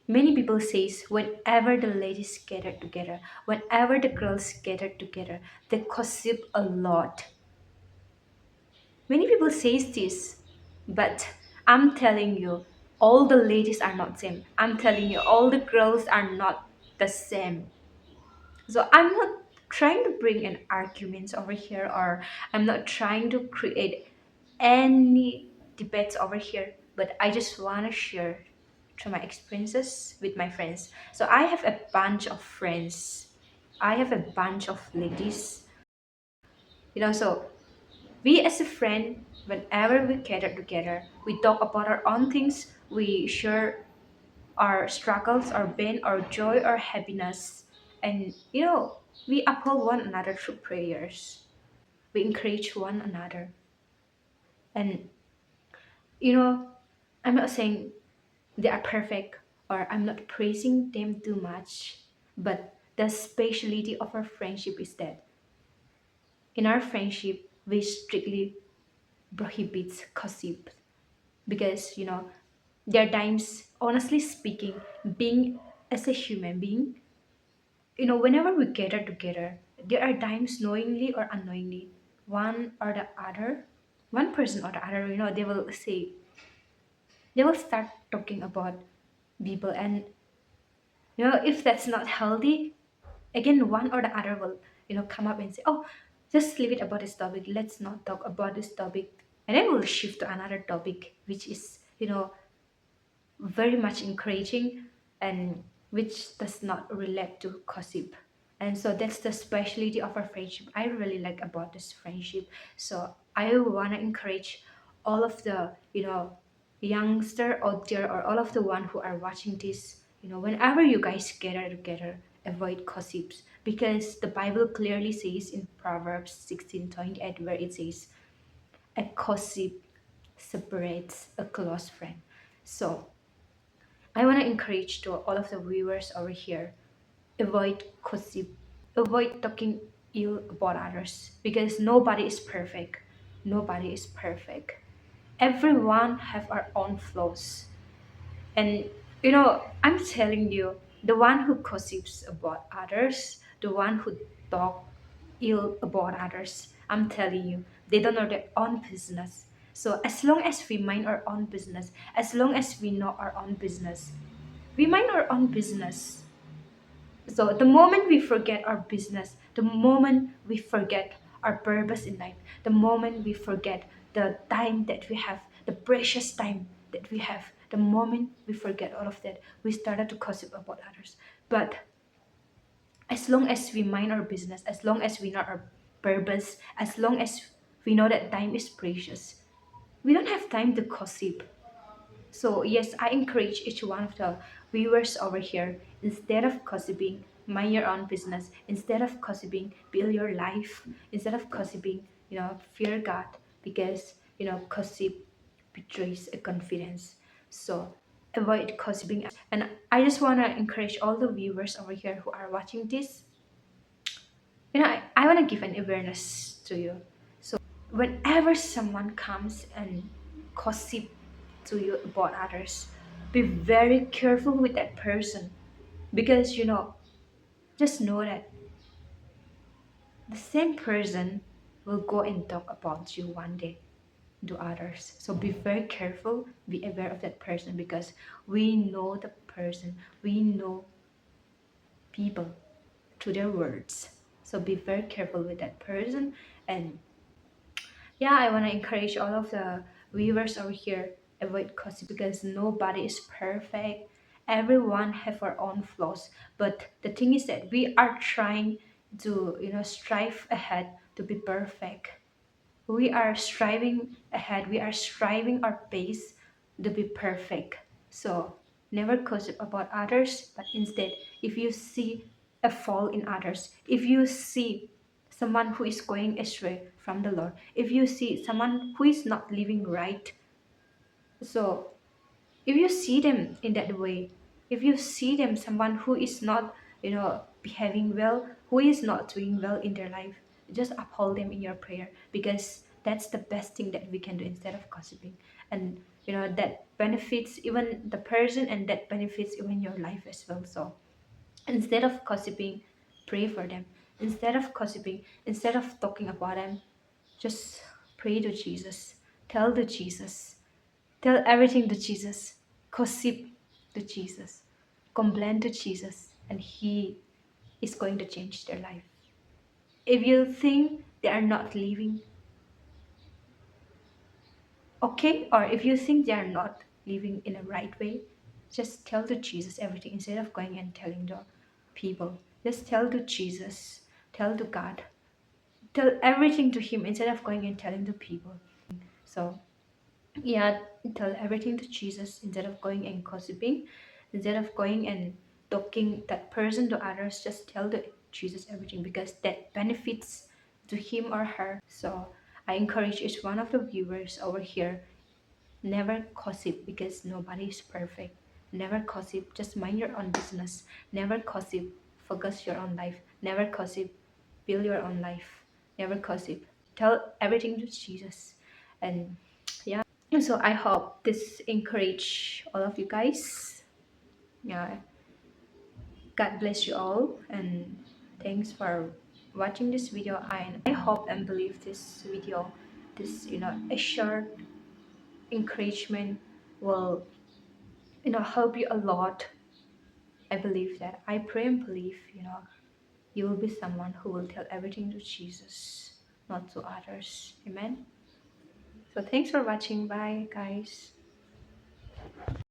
Many people says whenever the ladies gather together, whenever the girls gather together, they gossip a lot. Many people says this, but I'm telling you, all the ladies are not same. I'm telling you, all the girls are not the same. So I'm not trying to bring an arguments over here, or I'm not trying to create any debates over here, but I just want to share through my experiences with my friends. So I have a bunch of friends. I have a bunch of ladies. So we as a friend, whenever we gather together, we talk about our own things, we share our struggles, our pain, our joy, our happiness, and we uphold one another through prayers. We encourage one another, and you know, I'm not saying they are perfect, or I'm not praising them too much, but the speciality of our friendship is that in our friendship we strictly prohibits gossip, because there are times, honestly speaking, being as a human being, whenever we gather together, there are times, knowingly or unknowingly, one or the other, one person or the other, they will start talking about people, and if that's not healthy, again one or the other will come up and say, oh, just leave it about this topic, let's not talk about this topic, and then we'll shift to another topic, which is very much encouraging, and which does not relate to gossip. And so that's the specialty of our friendship I really like about this friendship. So I want to encourage all of the youngster out there, or all of the one who are watching this, whenever you guys gather together, avoid gossips, because the Bible clearly says in Proverbs 16:28, where it says, a gossip separates a close friend. So I want to encourage to all of the viewers over here, avoid gossip, avoid talking ill about others, because nobody is perfect. Nobody is perfect. Everyone have our own flaws. And I'm telling you, the one who gossips about others, the one who talk ill about others, I'm telling you, they don't know their own business. So as long as we mind our own business, as long as we know our own business, we mind our own business. So the moment we forget our business, the moment we forget our purpose in life, the moment we forget the time that we have, the precious time that we have, the moment we forget all of that, we started to gossip about others. But as long as we mind our business, as long as we know our purpose, as long as we know that time is precious, we don't have time to gossip. So yes, I encourage each one of the viewers over here, instead of gossiping, mind your own business. Instead of gossiping, build your life. Instead of gossiping, fear God, because gossip betrays a confidence. So avoid gossiping. And I just wanna encourage all the viewers over here who are watching this. I wanna give an awareness to you. So whenever someone comes and gossip to you about others, be very careful with that person, because just know that the same person will go and talk about you one day to others. So be very careful, be aware of that person, because we know the person, we know people through their words. So be very careful with that person. And yeah, I want to encourage all of the viewers over here, avoid gossip, because nobody is perfect. Everyone have our own flaws, but the thing is that we are trying to strive ahead to be perfect. We are striving ahead, we are striving our pace to be perfect. So never gossip about others, but instead, if you see a fall in others, if you see someone who is going astray from the Lord, if you see someone who is not living right, so if you see them in that way, if you see them someone who is not behaving well, who is not doing well in their life, just uphold them in your prayer, because that's the best thing that we can do instead of gossiping. And that benefits even the person, and that benefits even your life as well. So instead of gossiping, pray for them. Instead of gossiping, instead of talking about them, just pray to Jesus. Tell to Jesus. Tell everything to Jesus. Gossip to Jesus. Complain to Jesus. And He is going to change their life. If you think they are not living okay, or if you think they are not living in a right way, just tell to Jesus everything instead of going and telling the people. Just tell to Jesus. Tell to God. Tell everything to Him instead of going and telling to people. So yeah, tell everything to Jesus instead of going and gossiping, instead of going and talking that person to others. Just tell the Jesus everything, because that benefits to him or her. So I encourage each one of the viewers over here, never gossip, because nobody is perfect. Never gossip, just mind your own business. Never gossip, focus your own life. Never gossip, build your own life. Never gossip, tell everything to Jesus. And yeah, so I hope this encourage all of you guys. Yeah, God bless you all, and thanks for watching this video. I hope and believe this video, this a short encouragement, will help you a lot. I believe that. I pray and believe you will be someone who will tell everything to Jesus, not to others. Amen. So thanks for watching. Bye guys.